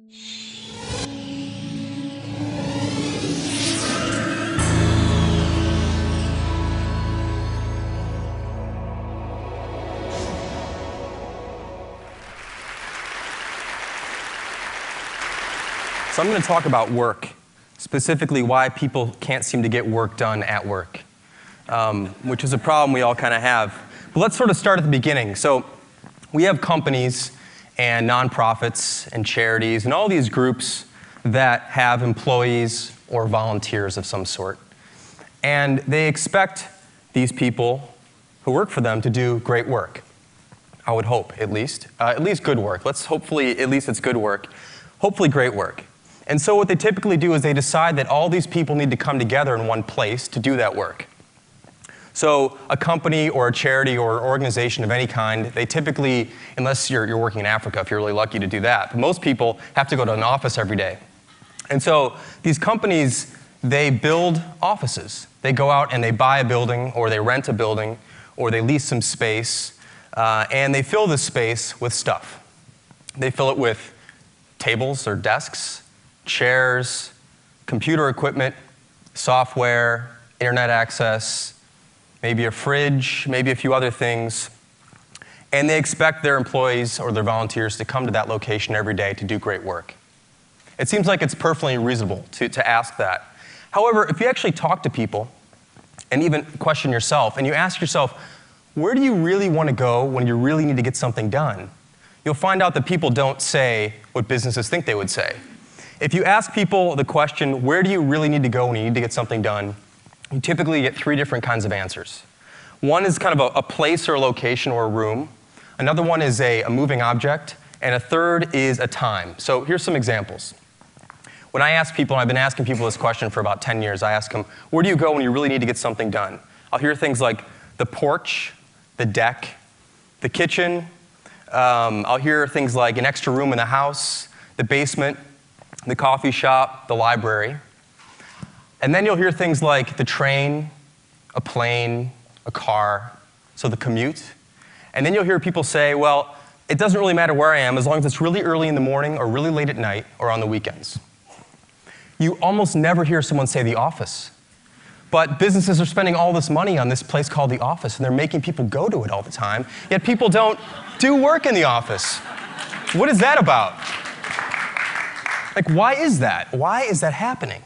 So I'm going to talk about work, specifically why people can't seem to get work done at work, which is a problem we all kind of have. But let's sort of start at the beginning. So we have companies and nonprofits and charities and all these groups that have employees or volunteers of some sort. And they expect these people who work for them to do great work. I would hope, at least good work. Let's hopefully, at least it's good work. Hopefully great work. And so what they typically do is they decide that all these people need to come together in one place to do that work. So a company or a charity or an organization of any kind, they typically, unless you're working in Africa, if you're really lucky to do that, but most people have to go to an office every day. And so these companies, they build offices. They go out and they buy a building, or they rent a building, or they lease some space, and they fill this space with stuff. They fill it with tables or desks, chairs, computer equipment, software, internet access, maybe a fridge, maybe a few other things. And they expect their employees or their volunteers to come to that location every day to do great work. It seems like it's perfectly reasonable to ask that. However, if you actually talk to people and even question yourself, and you ask yourself, where do you really want to go when you really need to get something done? You'll find out that people don't say what businesses think they would say. If you ask people the question, where do you really need to go when you need to get something done, you typically get three different kinds of answers. One is kind of a place or a location or a room. Another one is a moving object. And a third is a time. So here's some examples. When I ask people, and I've been asking people this question for about 10 years, I ask them, where do you go when you really need to get something done? I'll hear things like the porch, the deck, the kitchen. I'll hear things like an extra room in the house, the basement, the coffee shop, the library. And then you'll hear things like the train, a plane, a car, so the commute. And then you'll hear people say, well, it doesn't really matter where I am as long as it's really early in the morning or really late at night or on the weekends. You almost never hear someone say the office. But businesses are spending all this money on this place called the office, and they're making people go to it all the time, yet people don't do work in the office. What is that about? Like, why is that? Why is that happening?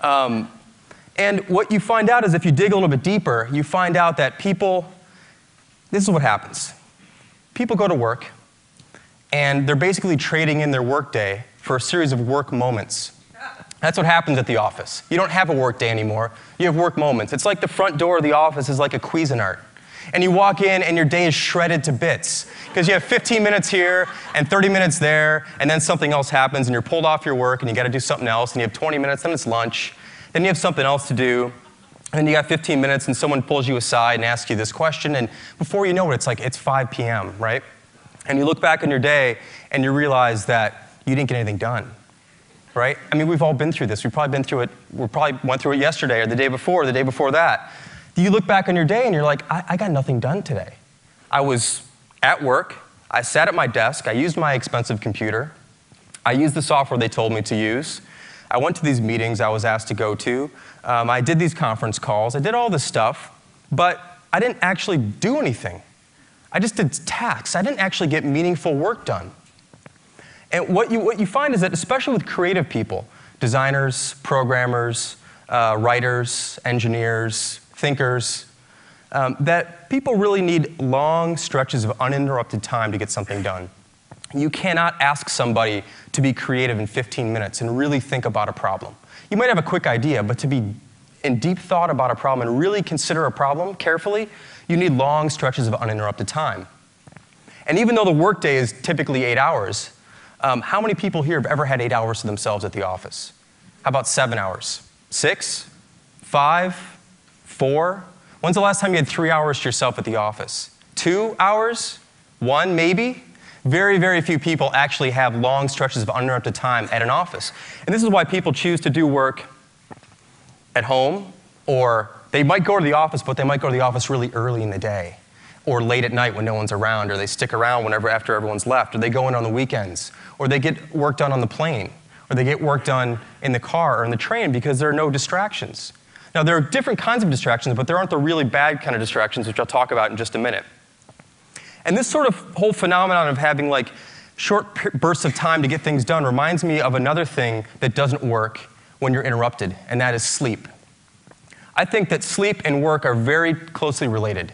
And what you find out is if you dig a little bit deeper, you find out that people, this is what happens. People go to work, and they're basically trading in their workday for a series of work moments. That's what happens at the office. You don't have a work day anymore. You have work moments. It's like the front door of the office is like a Cuisinart. And you walk in, and your day is shredded to bits. Because you have 15 minutes here, and 30 minutes there, and then something else happens, and you're pulled off your work, and you got to do something else, and you have 20 minutes, then it's lunch. Then you have something else to do. And then you got 15 minutes, and someone pulls you aside and asks you this question, and before you know it, it's 5 p.m., right? And you look back on your day, and you realize that you didn't get anything done, right? I mean, we've all been through this. We've probably been through it. We probably went through it yesterday, or the day before, or the day before that. You look back on your day, and you're like, I got nothing done today. I was at work. I sat at my desk. I used my expensive computer. I used the software they told me to use. I went to these meetings I was asked to go to. I did these conference calls. I did all this stuff, but I didn't actually do anything. I just did tasks. I didn't actually get meaningful work done. And what you find is that, especially with creative people, designers, programmers, writers, engineers, thinkers, that people really need long stretches of uninterrupted time to get something done. You cannot ask somebody to be creative in 15 minutes and really think about a problem. You might have a quick idea, but to be in deep thought about a problem and really consider a problem carefully, you need long stretches of uninterrupted time. And even though the workday is typically 8 hours, how many people here have ever had 8 hours to themselves at the office? How about 7 hours? 6? 5? 4? When's the last time you had 3 hours to yourself at the office? 2 hours? 1 maybe? Very, very few people actually have long stretches of uninterrupted time at an office. And this is why people choose to do work at home, or they might go to the office, but they might go to the office really early in the day. or late at night when no one's around, or they stick around whenever after everyone's left, or they go in on the weekends, or they get work done on the plane, or they get work done in the car or in the train because there are no distractions. Now, there are different kinds of distractions, but there aren't the really bad kind of distractions, which I'll talk about in just a minute. And this sort of whole phenomenon of having like short bursts of time to get things done reminds me of another thing that doesn't work when you're interrupted, and that is sleep. I think that sleep and work are very closely related.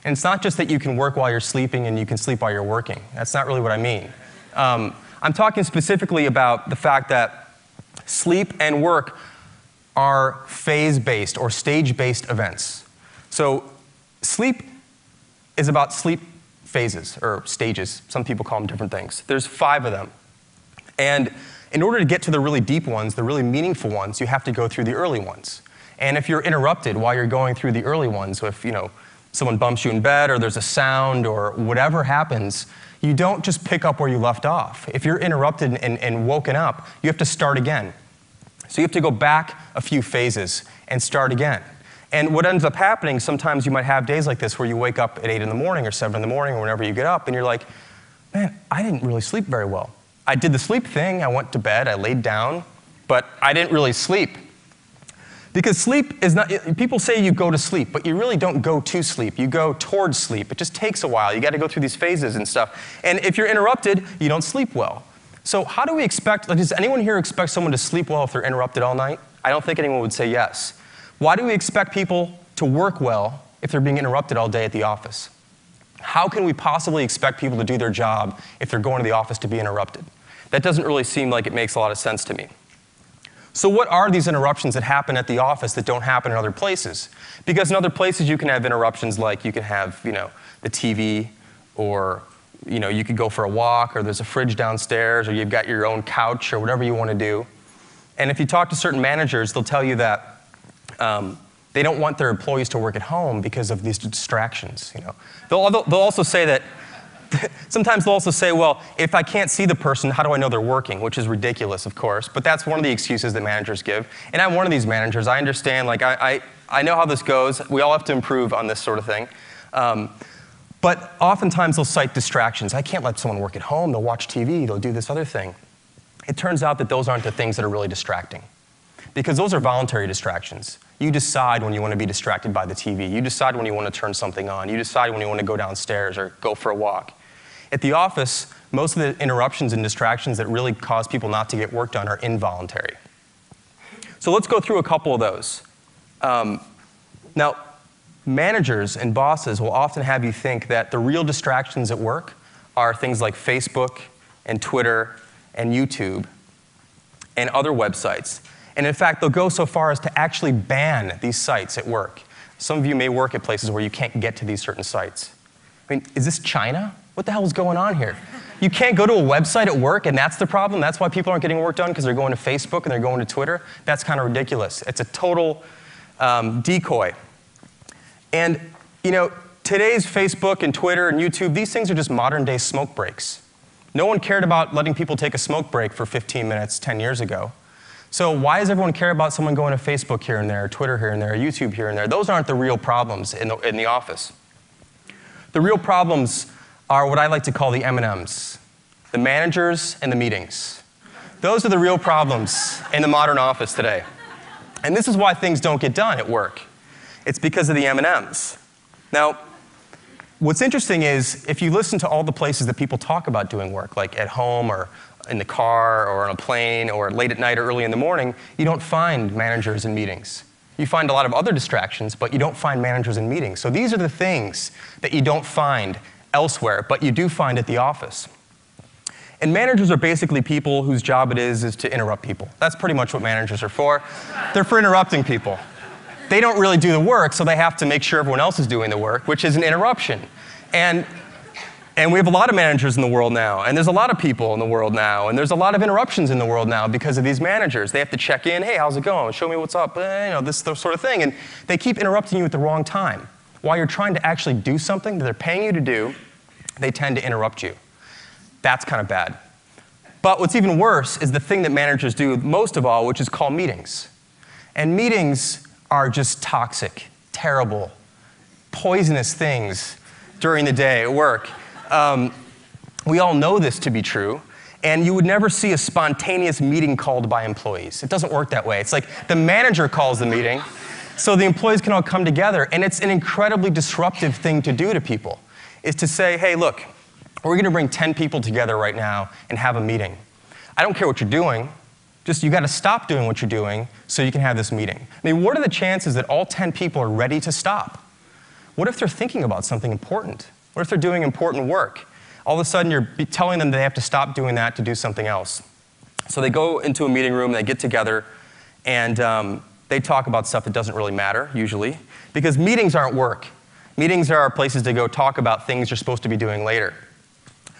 And it's not just that you can work while you're sleeping and you can sleep while you're working. That's not really what I mean. I'm talking specifically about the fact that sleep and work are phase-based or stage-based events. So sleep is about sleep phases or stages. Some people call them different things. There's 5 of them. And in order to get to the really deep ones, the really meaningful ones, you have to go through the early ones. And if you're interrupted while you're going through the early ones, so if someone bumps you in bed or there's a sound or whatever happens, you don't just pick up where you left off. If you're interrupted and woken up, you have to start again. So you have to go back a few phases and start again. And what ends up happening, sometimes you might have days like this where you wake up at 8 in the morning or 7 in the morning or whenever you get up and you're like, man, I didn't really sleep very well. I did the sleep thing, I went to bed, I laid down, but I didn't really sleep. Because sleep is not, people say you go to sleep, but you really don't go to sleep. You go towards sleep. It just takes a while. You got to go through these phases and stuff. And if you're interrupted, you don't sleep well. So how do we expect, does anyone here expect someone to sleep well if they're interrupted all night? I don't think anyone would say yes. Why do we expect people to work well if they're being interrupted all day at the office? How can we possibly expect people to do their job if they're going to the office to be interrupted? That doesn't really seem like it makes a lot of sense to me. So what are these interruptions that happen at the office that don't happen in other places? Because in other places you can have interruptions like you can have, the TV, or you could go for a walk, or there's a fridge downstairs, or you've got your own couch, or whatever you want to do. And if you talk to certain managers, they'll tell you that they don't want their employees to work at home because of these distractions. They'll also say that sometimes they'll also say, well, if I can't see the person, how do I know they're working? Which is ridiculous, of course, but that's one of the excuses that managers give. And I'm one of these managers. I understand, I know how this goes. We all have to improve on this sort of thing. But oftentimes they'll cite distractions. I can't let someone work at home. They'll watch TV. They'll do this other thing. It turns out that those aren't the things that are really distracting, because those are voluntary distractions. You decide when you want to be distracted by the TV. You decide when you want to turn something on. You decide when you want to go downstairs or go for a walk. At the office, most of the interruptions and distractions that really cause people not to get work done are involuntary. So let's go through a couple of those. Now, managers and bosses will often have you think that the real distractions at work are things like Facebook and Twitter and YouTube and other websites. And in fact, they'll go so far as to actually ban these sites at work. Some of you may work at places where you can't get to these certain sites. I mean, is this China? What the hell is going on here? You can't go to a website at work, and that's the problem? That's why people aren't getting work done, because they're going to Facebook and they're going to Twitter? That's kind of ridiculous. It's a total decoy. And, today's Facebook and Twitter and YouTube, these things are just modern-day smoke breaks. No one cared about letting people take a smoke break for 15 minutes 10 years ago. So why does everyone care about someone going to Facebook here and there, Twitter here and there, YouTube here and there? Those aren't the real problems in the office. The real problems are what I like to call the M&Ms, the managers and the meetings. Those are the real problems in the modern office today. And this is why things don't get done at work. It's because of the M&Ms. Now, what's interesting is if you listen to all the places that people talk about doing work, like at home or in the car or on a plane or late at night or early in the morning, you don't find managers in meetings. You find a lot of other distractions, but you don't find managers in meetings. So these are the things that you don't find elsewhere, but you do find at the office. And managers are basically people whose job it is to interrupt people. That's pretty much what managers are for. They're for interrupting people. They don't really do the work, so they have to make sure everyone else is doing the work, which is an interruption. And we have a lot of managers in the world now, and there's a lot of people in the world now, and there's a lot of interruptions in the world now because of these managers. They have to check in, hey, how's it going? Show me what's up, this sort of thing. And they keep interrupting you at the wrong time. While you're trying to actually do something that they're paying you to do, they tend to interrupt you. That's kind of bad. But what's even worse is the thing that managers do most of all, which is call meetings. And meetings are just toxic, terrible, poisonous things during the day at work. We all know this to be true. And you would never see a spontaneous meeting called by employees. It doesn't work that way. It's like the manager calls the meeting, so the employees can all come together. And it's an incredibly disruptive thing to do to people, is to say, hey, look, we're going to bring 10 people together right now and have a meeting. I don't care what you're doing. Just you got to stop doing what you're doing so you can have this meeting. I mean, what are the chances that all 10 people are ready to stop? What if they're thinking about something important? What if they're doing important work? All of a sudden, you're telling them they have to stop doing that to do something else. So they go into a meeting room, they get together, and they talk about stuff that doesn't really matter, usually, because meetings aren't work. Meetings are places to go talk about things you're supposed to be doing later.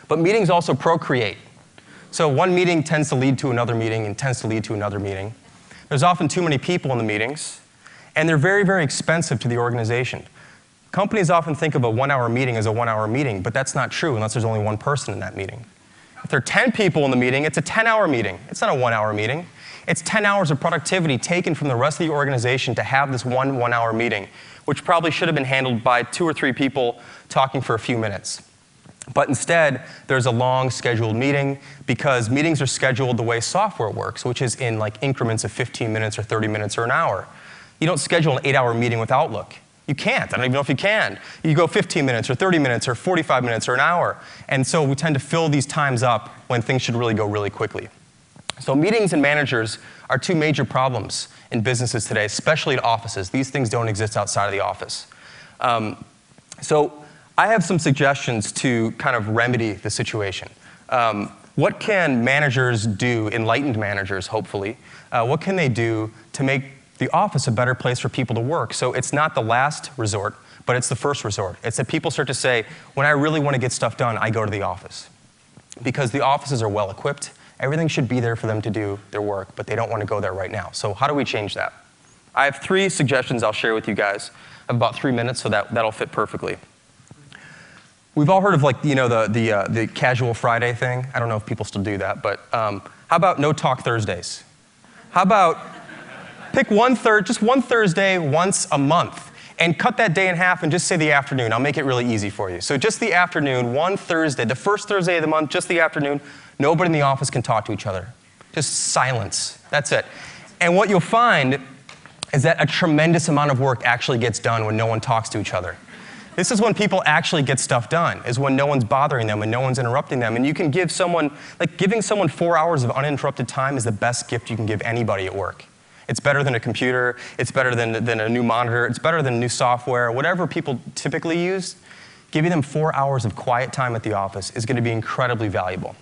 But meetings also procreate. So one meeting tends to lead to another meeting and tends to lead to another meeting. There's often too many people in the meetings, and they're very, very expensive to the organization. Companies often think of a 1-hour meeting as a 1-hour meeting, but that's not true unless there's only one person in that meeting. If there are 10 people in the meeting, it's a 10-hour meeting. It's not a 1-hour meeting. It's 10 hours of productivity taken from the rest of the organization to have this one-hour meeting, which probably should have been handled by 2 or 3 people talking for a few minutes. But instead, there's a long scheduled meeting because meetings are scheduled the way software works, which is in like increments of 15 minutes or 30 minutes or an hour. You don't schedule an 8-hour meeting with Outlook. You can't. I don't even know if you can. You go 15 minutes or 30 minutes or 45 minutes or an hour. And so we tend to fill these times up when things should really go really quickly. So meetings and managers are 2 major problems in businesses today, especially at offices. These things don't exist outside of the office. So I have some suggestions to kind of remedy the situation. What can managers do, enlightened managers, hopefully, what can they do to make the office a better place for people to work? So it's not the last resort, but it's the first resort. It's that people start to say, when I really want to get stuff done, I go to the office. Because the offices are well equipped. Everything should be there for them to do their work, but they don't want to go there right now. So how do we change that? I have 3 suggestions I'll share with you guys. I have about 3 minutes, so that'll fit perfectly. We've all heard of the casual Friday thing. I don't know if people still do that, but how about no talk Thursdays? How about pick just one Thursday once a month and cut that day in half and just say the afternoon. I'll make it really easy for you. So just the afternoon, one Thursday, the first Thursday of the month, just the afternoon, nobody in the office can talk to each other. Just silence. That's it. And what you'll find is that a tremendous amount of work actually gets done when no one talks to each other. This is when people actually get stuff done, is when no one's bothering them and no one's interrupting them. And you can give someone, giving someone 4 hours of uninterrupted time is the best gift you can give anybody at work. It's better than a computer. It's better than a new monitor. It's better than new software. Whatever people typically use, giving them 4 hours of quiet time at the office is going to be incredibly valuable.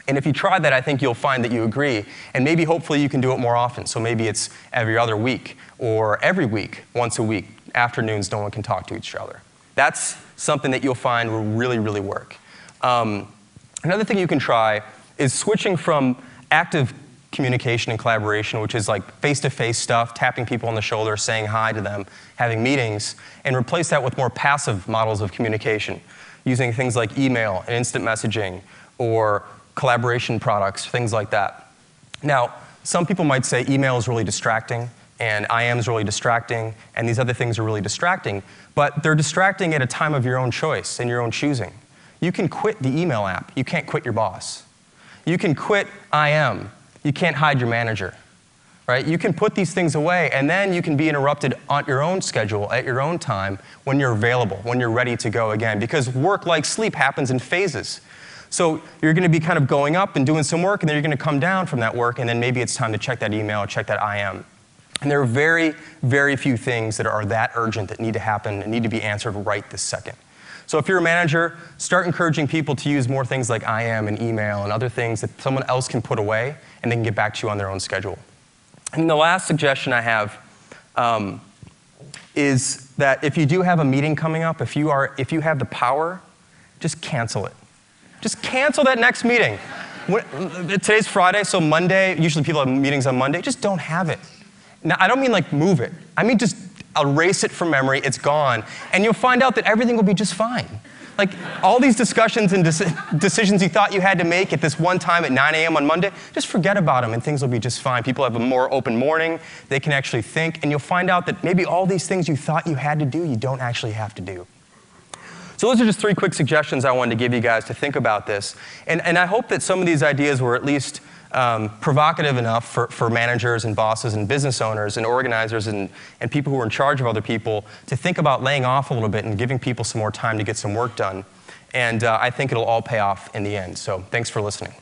And if you try that, I think you'll find that you agree. And maybe, hopefully, you can do it more often. So maybe it's every other week or every week, once a week. Afternoons, no one can talk to each other. That's something that you'll find will really, really work. Another thing you can try is switching from active communication and collaboration, which is like face-to-face stuff, tapping people on the shoulder, saying hi to them, having meetings, and replace that with more passive models of communication, using things like email and instant messaging or collaboration products, things like that. Now, some people might say email is really distracting, and IM is really distracting, and these other things are really distracting, but they're distracting at a time of your own choice and your own choosing. You can quit the email app. You can't quit your boss. You can quit IM. You can't hide your manager, right? You can put these things away, and then you can be interrupted on your own schedule, at your own time, when you're available, when you're ready to go again, because work, like sleep, happens in phases. So you're going to be kind of going up and doing some work, and then you're going to come down from that work, and then maybe it's time to check that email, check that IM. And there are very, very few things that are that urgent that need to happen and need to be answered right this second. So if you're a manager, start encouraging people to use more things like IM and email and other things that someone else can put away and they can get back to you on their own schedule. And the last suggestion I have is that if you do have a meeting coming up, if you have the power, just cancel it. Just cancel that next meeting. Today's Friday, so Monday, usually people have meetings on Monday, just don't have it. Now, I don't mean like move it. I mean just erase it from memory, it's gone, and you'll find out that everything will be just fine. Like all these discussions and decisions you thought you had to make at this one time at 9 a.m. on Monday, just forget about them and things will be just fine. People have a more open morning, they can actually think, and you'll find out that maybe all these things you thought you had to do, you don't actually have to do. So those are just 3 quick suggestions I wanted to give you guys to think about this. And I hope that some of these ideas were at least provocative enough for managers and bosses and business owners and organizers and people who are in charge of other people to think about laying off a little bit and giving people some more time to get some work done. And I think it'll all pay off in the end. So thanks for listening.